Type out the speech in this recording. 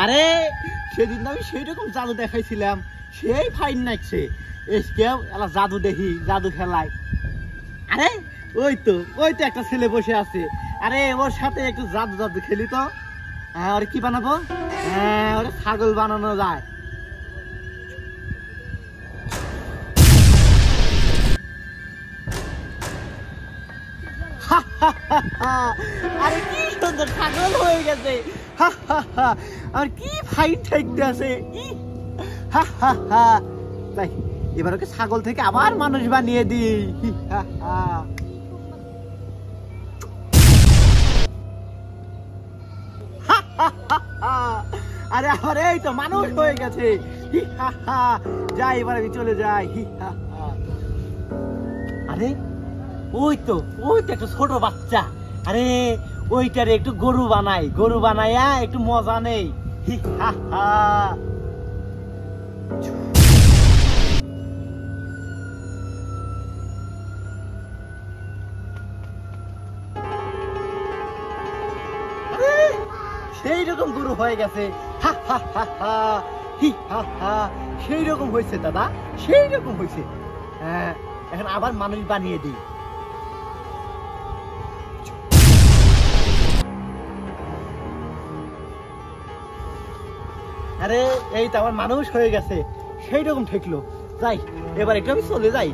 আরে সেদিন আমি সেই রকম জাদু দেখাইছিলাম, সেই ফাইন নাচছে। এসকেও এলা জাদু দেখি, জাদু খেলায়। আরে ওই তো একটা ছেলে বসে আছে। আরে ওর সাথে একটু জাদু জাদু খেলি তো। হ্যাঁ, ওরে কি বানাবো? হ্যাঁ, ওরে ছাগল বানানো যায়। আরে কি সুন্দর ছাগল হয়ে গেছে। আর কি ফাইন ঠেকতে আছে। তাই এবার ওকে ছাগল থেকে আবার মানুষ বানিয়ে দিই। আরে আবার এই তো মানুষ হয়ে গেছে। যাই এবার আমি চলে যাই। আরে ওই তো একটা ছোট বাচ্চা। আরে ওইটারে একটু গরু বানাই, গরু বানাইয়া একটু মজা নেই। সেই রকম গরু হয়ে গেছে। সেই রকম হয়েছে দাদা, সেই রকম হয়েছে। হ্যাঁ, এখন আবার মানুষ বানিয়ে দিই। আরে এই তো আমার মানুষ হয়ে গেছে, সেই রকম ঠেকলো। যাই এবার একটু আমি চলে যাই।